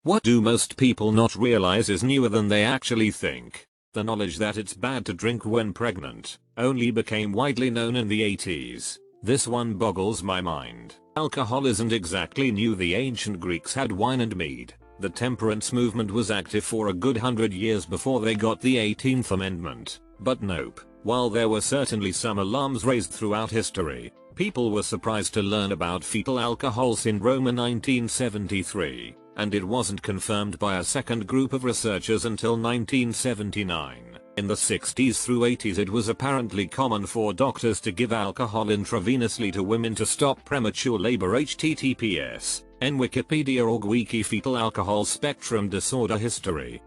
What do most people not realize is newer than they actually think? The knowledge that it's bad to drink when pregnant only became widely known in the 80s. This one boggles my mind. Alcohol isn't exactly new. The ancient Greeks had wine and mead. The temperance movement was active for a good 100 years before they got the 18th Amendment. But nope, while there were certainly some alarms raised throughout history, people were surprised to learn about fetal alcohol syndrome in 1973, and it wasn't confirmed by a second group of researchers until 1979. In the 60s through 80s it was apparently common for doctors to give alcohol intravenously to women to stop premature labor. https Wikipedia.org Wiki Fetal Alcohol Spectrum Disorder History.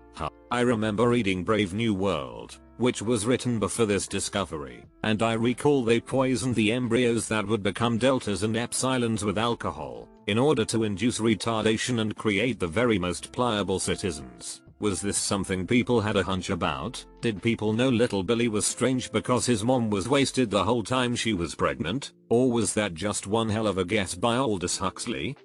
I remember reading Brave New World, which was written before this discovery, and I recall they poisoned the embryos that would become deltas and epsilons with alcohol, in order to induce retardation and create the very most pliable citizens. Was this something people had a hunch about? Did people know little Billy was strange because his mom was wasted the whole time she was pregnant? Or was that just one hell of a guess by Aldous Huxley?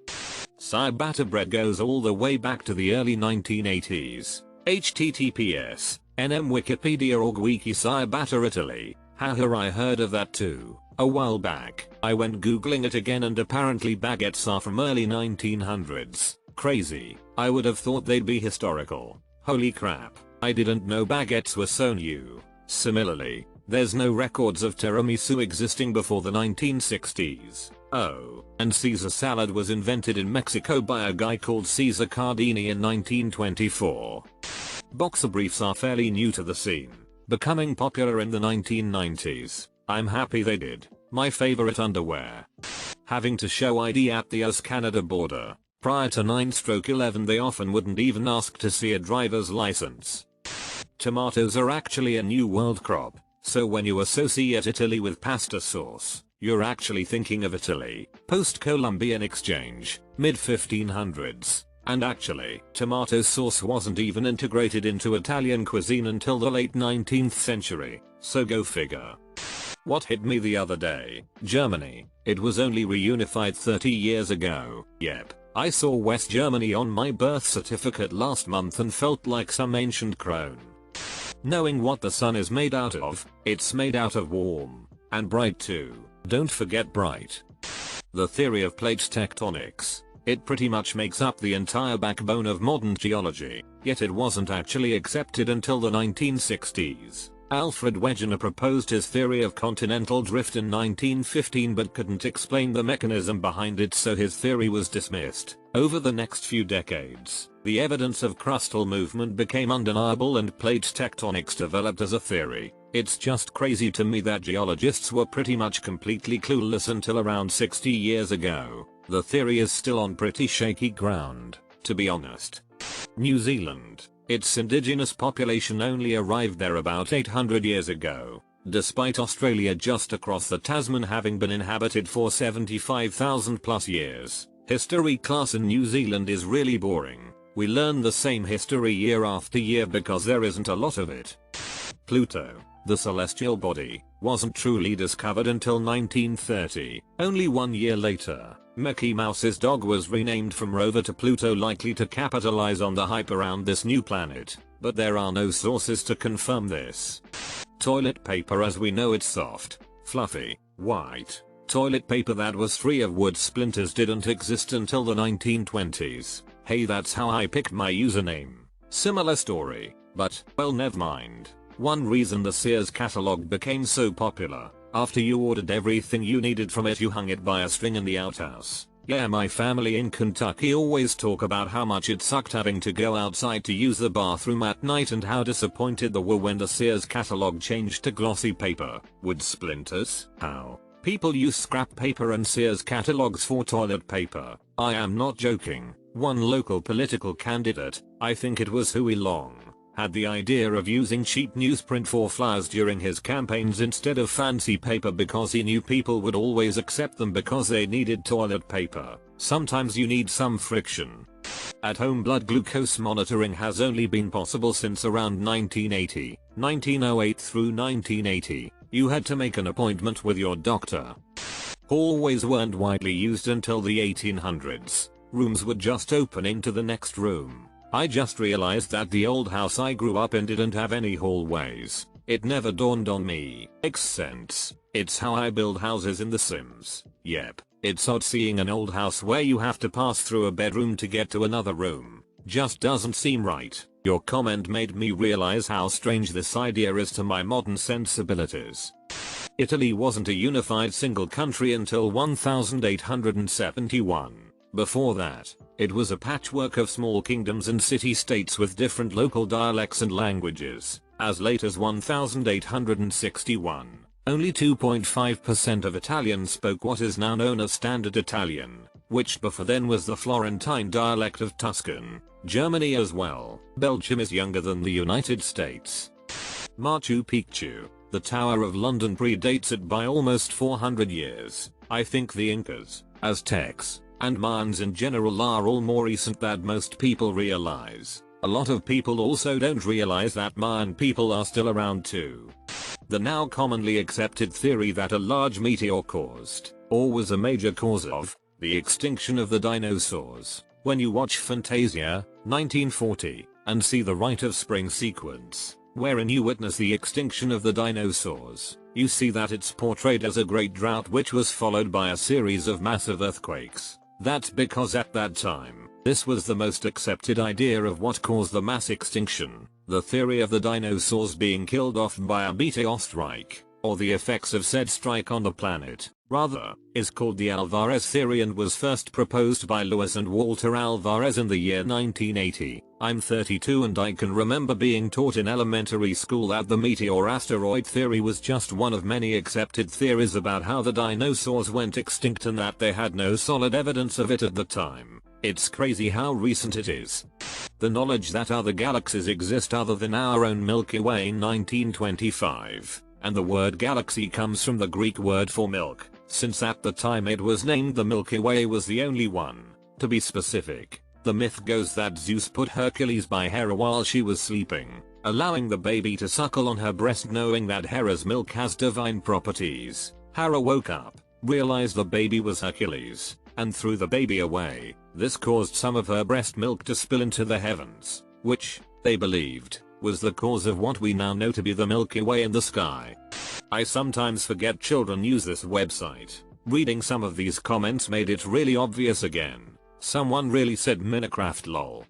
Ciabatta bread goes all the way back to the early 1980s. https Wikipedia.org Wiki Ciabatta Italy. Haha, I heard of that too. A while back, I went googling it again and apparently baguettes are from early 1900s. Crazy. I would have thought they'd be historical. Holy crap, I didn't know baguettes were so new. Similarly, there's no records of tiramisu existing before the 1960s. Oh, and Caesar salad was invented in Mexico by a guy called Caesar Cardini in 1924. Boxer briefs are fairly new to the scene, becoming popular in the 1990s. I'm happy they did. My favorite underwear. Having to show ID at the US-Canada border. Prior to 9/11 they often wouldn't even ask to see a driver's license. Tomatoes are actually a new world crop, so when you associate Italy with pasta sauce, you're actually thinking of Italy, post-Columbian exchange, mid-1500s. And actually, tomato sauce wasn't even integrated into Italian cuisine until the late 19th century, so go figure. What hit me the other day? Germany. It was only reunified 30 years ago. Yep. I saw West Germany on my birth certificate last month and felt like some ancient crone. Knowing what the sun is made out of, it's made out of warm. And bright too. Don't forget bright. The theory of plate tectonics. It pretty much makes up the entire backbone of modern geology, yet it wasn't actually accepted until the 1960s. Alfred Wegener proposed his theory of continental drift in 1915 but couldn't explain the mechanism behind it, so his theory was dismissed. Over the next few decades, the evidence of crustal movement became undeniable and plate tectonics developed as a theory. It's just crazy to me that geologists were pretty much completely clueless until around 60 years ago. The theory is still on pretty shaky ground, to be honest. New Zealand. Its indigenous population only arrived there about 800 years ago, despite Australia just across the Tasman having been inhabited for 75,000 plus years. History class in New Zealand is really boring. We learn the same history year after year because there isn't a lot of it. Pluto, the celestial body, wasn't truly discovered until 1930. Only 1 year later, Mickey Mouse's dog was renamed from Rover to Pluto, likely to capitalize on the hype around this new planet, but there are no sources to confirm this. Toilet paper as we know it's soft, fluffy, white. Toilet paper that was free of wood splinters didn't exist until the 1920s. Hey, that's how I picked my username. Similar story, but, well, never mind. One reason the Sears catalog became so popular. After you ordered everything you needed from it, you hung it by a string in the outhouse. Yeah, my family in Kentucky always talk about how much it sucked having to go outside to use the bathroom at night and how disappointed they were when the Sears catalog changed to glossy paper. Wood splinters? How? People use scrap paper and Sears catalogs for toilet paper. I am not joking. One local political candidate, I think it was Huey Long, had the idea of using cheap newsprint for flyers during his campaigns instead of fancy paper because he knew people would always accept them because they needed toilet paper. Sometimes you need some friction. At-home blood glucose monitoring has only been possible since around 1980. 1908 through 1980, you had to make an appointment with your doctor. Hallways weren't widely used until the 1800s. Rooms were just opening to the next room. I just realized that the old house I grew up in didn't have any hallways. It never dawned on me. Makes sense. It's how I build houses in The Sims. Yep. It's odd seeing an old house where you have to pass through a bedroom to get to another room. Just doesn't seem right. Your comment made me realize how strange this idea is to my modern sensibilities. Italy wasn't a unified single country until 1871. Before that, it was a patchwork of small kingdoms and city-states with different local dialects and languages. As late as 1861, only 2.5% of Italians spoke what is now known as Standard Italian, which before then was the Florentine dialect of Tuscan. Germany as well. Belgium is younger than the United States. Machu Picchu, the Tower of London, predates it by almost 400 years. I think the Incas, Aztecs, and Mayans in general are all more recent than most people realize. A lot of people also don't realize that Mayan people are still around too. The now commonly accepted theory that a large meteor caused, or was a major cause of, the extinction of the dinosaurs. When you watch Fantasia, 1940, and see the Rite of Spring sequence, wherein you witness the extinction of the dinosaurs, you see that it's portrayed as a great drought which was followed by a series of massive earthquakes. That's because at that time, this was the most accepted idea of what caused the mass extinction, the theory of the dinosaurs being killed off by a meteor strike, or the effects of said strike on the planet, rather, is called the Alvarez theory and was first proposed by Louis and Walter Alvarez in the year 1980. I'm 32 and I can remember being taught in elementary school that the meteor-asteroid theory was just one of many accepted theories about how the dinosaurs went extinct and that they had no solid evidence of it at the time. It's crazy how recent it is. The knowledge that other galaxies exist other than our own Milky Way in 1925, and the word galaxy comes from the Greek word for milk, since at the time it was named the Milky Way was the only one. To be specific, the myth goes that Zeus put Hercules by Hera while she was sleeping, allowing the baby to suckle on her breast knowing that Hera's milk has divine properties. Hera woke up, realized the baby was Hercules, and threw the baby away. This caused some of her breast milk to spill into the heavens, which, they believed, was the cause of what we now know to be the Milky Way in the sky. I sometimes forget children use this website. Reading some of these comments made it really obvious again. Someone really said Minecraft lol.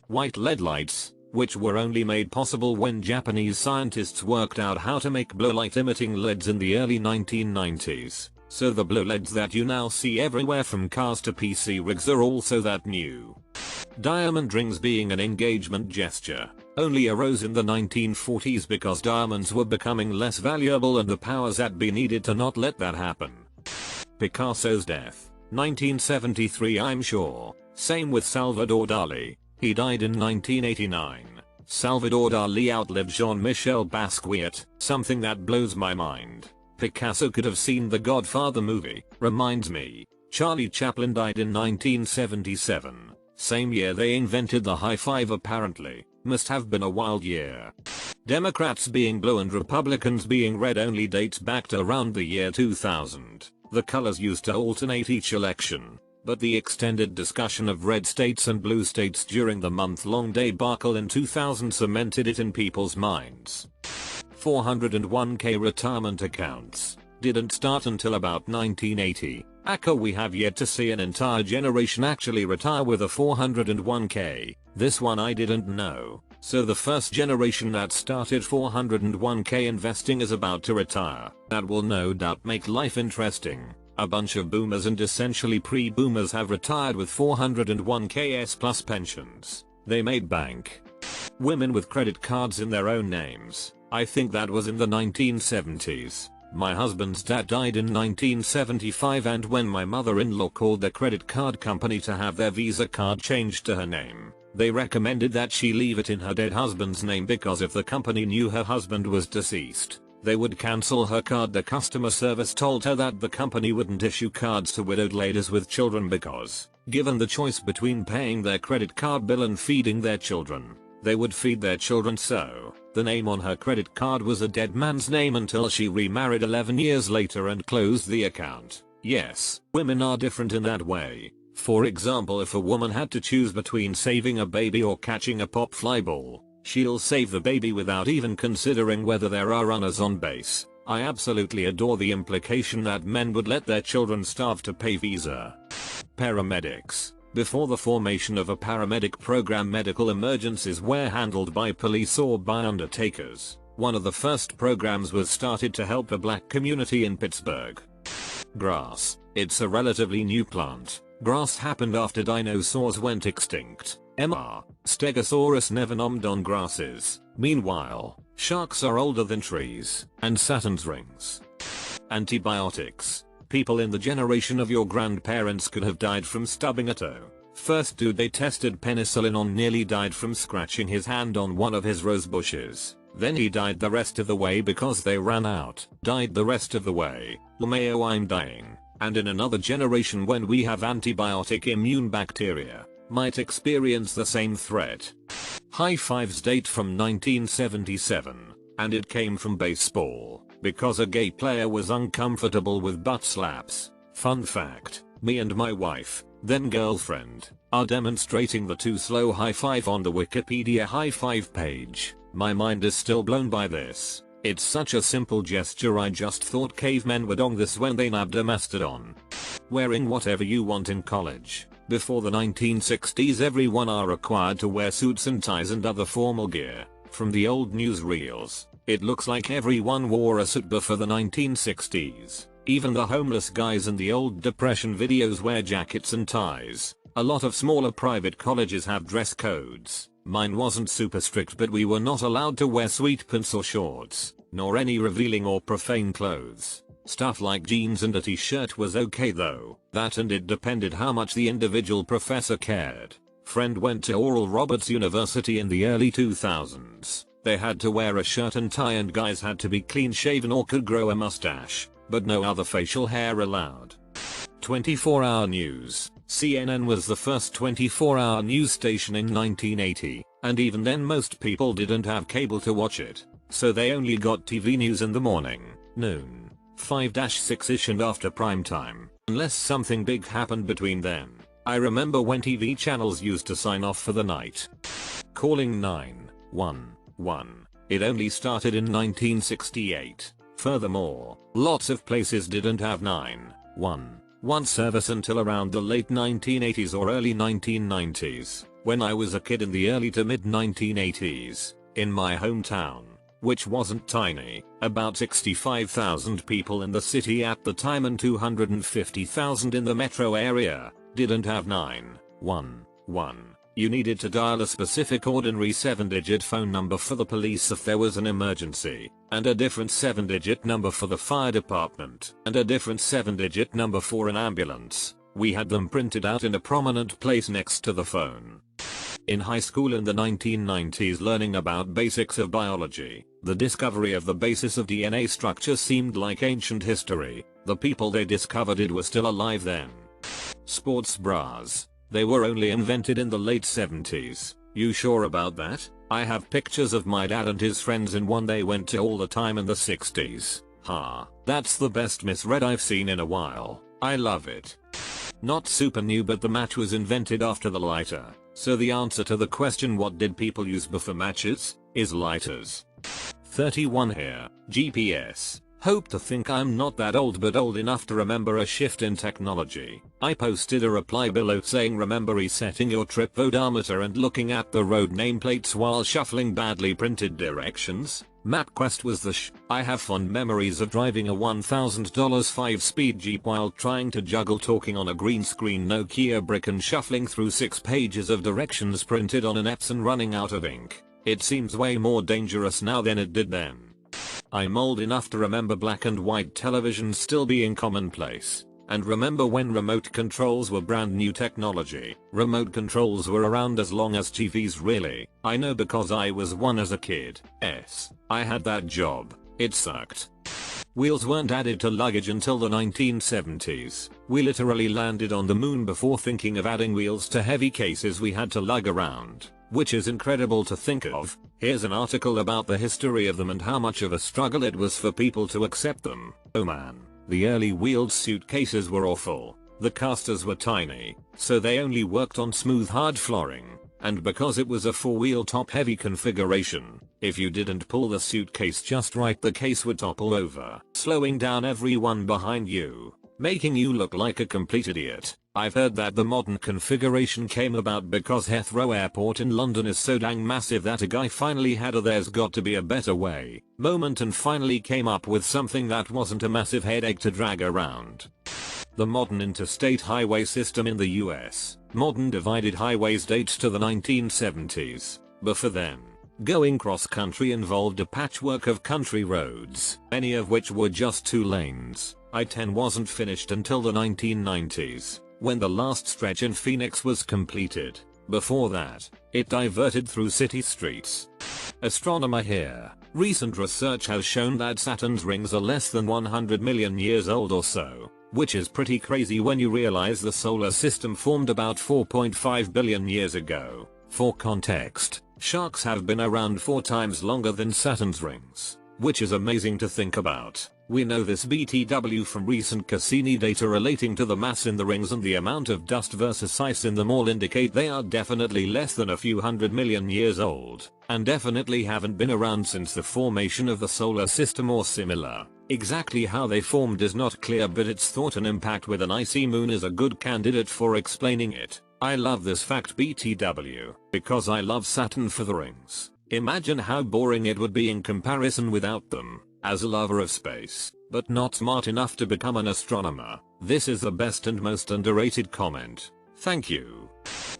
White LED lights, which were only made possible when Japanese scientists worked out how to make blue light emitting LEDs in the early 1990s. So the blue LEDs that you now see everywhere from cars to PC rigs are also that new. Diamond rings being an engagement gesture only arose in the 1940s because diamonds were becoming less valuable and the powers that be needed to not let that happen. Picasso's death, 1973 I'm sure. Same with Salvador Dali, he died in 1989. Salvador Dali outlived Jean-Michel Basquiat, something that blows my mind. Picasso could have seen the Godfather movie, reminds me. Charlie Chaplin died in 1977. Same year they invented the high five apparently. Must have been a wild year. Democrats being blue and Republicans being red only dates back to around the year 2000. The colors used to alternate each election, but the extended discussion of red states and blue states during the month-long debacle in 2000 cemented it in people's minds. 401k retirement accounts didn't start until about 1980. We have yet to see an entire generation actually retire with a 401k. This one I didn't know. So the first generation that started 401k investing is about to retire. That will no doubt make life interesting. A bunch of boomers and essentially pre-boomers have retired with 401ks plus pensions. They made bank. Women with credit cards in their own names. I think that was in the 1970s. My husband's dad died in 1975 and when my mother-in-law called the credit card company to have their Visa card changed to her name, they recommended that she leave it in her dead husband's name because if the company knew her husband was deceased, they would cancel her card. The customer service told her that the company wouldn't issue cards to widowed ladies with children because, given the choice between paying their credit card bill and feeding their children, they would feed their children, so the name on her credit card was a dead man's name until she remarried 11 years later and closed the account. Yes, women are different in that way. For example, if a woman had to choose between saving a baby or catching a pop fly ball, she'll save the baby without even considering whether there are runners on base. I absolutely adore the implication that men would let their children starve to pay visa. Paramedics. Before the formation of a paramedic program, medical emergencies were handled by police or by undertakers. One of the first programs was started to help the black community in Pittsburgh. Grass. It's a relatively new plant. Grass happened after dinosaurs went extinct. Mr. Stegosaurus never nommed on grasses. Meanwhile, sharks are older than trees and Saturn's rings. Antibiotics. People in the generation of your grandparents could have died from stubbing a toe. First dude they tested penicillin on nearly died from scratching his hand on one of his rose bushes. Then he died the rest of the way because they ran out. Died the rest of the way. LMAO, I'm dying. And in another generation, when we have antibiotic immune bacteria, might experience the same threat. High fives date from 1977, and it came from baseball, because a gay player was uncomfortable with butt slaps. Fun fact, me and my wife, then girlfriend, are demonstrating the too slow high five on the Wikipedia high five page. My mind is still blown by this. It's such a simple gesture, I just thought cavemen were doing this when they nabbed a mastodon. Wearing whatever you want in college. Before the 1960s, everyone are required to wear suits and ties and other formal gear. From the old newsreels, it looks like everyone wore a suit before the 1960s. Even the homeless guys in the old Depression videos wear jackets and ties. A lot of smaller private colleges have dress codes. Mine wasn't super strict, but we were not allowed to wear sweat pants or shorts, nor any revealing or profane clothes. Stuff like jeans and a t-shirt was okay though. That and it depended how much the individual professor cared. Friend went to Oral Roberts University in the early 2000s. They had to wear a shirt and tie and guys had to be clean shaven or could grow a mustache, but no other facial hair allowed. 24-hour news. CNN was the first 24-hour news station in 1980, and even then most people didn't have cable to watch it, so they only got TV news in the morning, noon, 5-6ish and after prime time, unless something big happened between them. I remember when TV channels used to sign off for the night. Calling 911. It only started in 1968. Furthermore, lots of places didn't have 911 service until around the late 1980s or early 1990s. When I was a kid in the early to mid 1980s, in my hometown, which wasn't tiny, about 65,000 people in the city at the time and 250,000 in the metro area, didn't have 911. You needed to dial a specific ordinary 7-digit phone number for the police if there was an emergency, and a different 7-digit number for the fire department, and a different 7-digit number for an ambulance. We had them printed out in a prominent place next to the phone. In high school in the 1990s, learning about basics of biology, the discovery of the basis of DNA structure seemed like ancient history. The people they discovered it were still alive then. Sports bras. They were only invented in the late 70s. You sure about that? I have pictures of my dad and his friends in one they went to all the time in the 60s. That's the best misread I've seen in a while. I love it. Not super new, but the match was invented after the lighter. So the answer to the question what did people use before matches is lighters. 31 here. GPS. Hope to think I'm not that old, but old enough to remember a shift in technology. I posted a reply below saying remember resetting your trip odometer and looking at the road nameplates while shuffling badly printed directions. MapQuest was the I have fond memories of driving a $1,000 5-speed Jeep while trying to juggle talking on a green screen Nokia brick and shuffling through 6 pages of directions printed on an Epson running out of ink. It seems way more dangerous now than it did then. I'm old enough to remember black and white television still being commonplace. And remember when remote controls were brand new technology. Remote controls were around as long as TVs really. I know because I was one as a kid. I had that job. It sucked. Wheels weren't added to luggage until the 1970s. We literally landed on the moon before thinking of adding wheels to heavy cases we had to lug around. Which is incredible to think of. Here's an article about the history of them and how much of a struggle it was for people to accept them. Oh man, the early wheeled suitcases were awful. The casters were tiny, so they only worked on smooth hard flooring, and because it was a 4-wheel top heavy configuration, if you didn't pull the suitcase just right the case would topple over, slowing down everyone behind you, making you look like a complete idiot. I've heard that the modern configuration came about because Heathrow Airport in London is so dang massive that a guy finally had a "there's got to be a better way" moment and finally came up with something that wasn't a massive headache to drag around. The modern interstate highway system in the US. Modern divided highways dates to the 1970s. Before then, going cross-country involved a patchwork of country roads, many of which were just 2 lanes. I-10 wasn't finished until the 1990s, when the last stretch in Phoenix was completed. Before that, it diverted through city streets. Astronomer here. Recent research has shown that Saturn's rings are less than 100 million years old or so, which is pretty crazy when you realize the solar system formed about 4.5 billion years ago. For context, sharks have been around 4 times longer than Saturn's rings, which is amazing to think about. We know this BTW from recent Cassini data relating to the mass in the rings, and the amount of dust versus ice in them all indicate they are definitely less than a few 100 million years old, and definitely haven't been around since the formation of the solar system or similar. Exactly how they formed is not clear, but it's thought an impact with an icy moon is a good candidate for explaining it. I love this fact BTW, because I love Saturn for the rings. Imagine how boring it would be in comparison without them. As a lover of space, but not smart enough to become an astronomer, this is the best and most underrated comment. Thank you.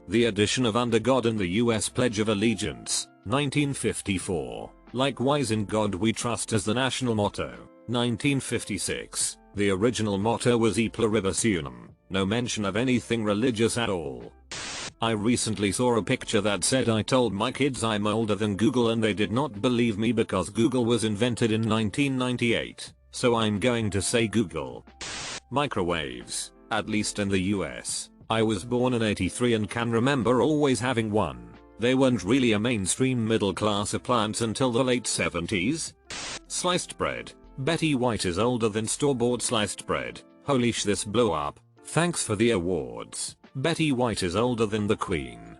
The addition of "under God" in the US Pledge of Allegiance, 1954. Likewise in "God We Trust" as the national motto, 1956. The original motto was "E Pluribus Unum," no mention of anything religious at all. I recently saw a picture that said I told my kids I'm older than Google and they did not believe me because Google was invented in 1998, so I'm going to say Google. Microwaves, at least in the US. I was born in '83 and can remember always having one. They weren't really a mainstream middle class appliance until the late 70s. Sliced bread. Betty White is older than store-bought sliced bread. Holy sh, this blew up. Thanks for the awards. Betty White is older than the Queen.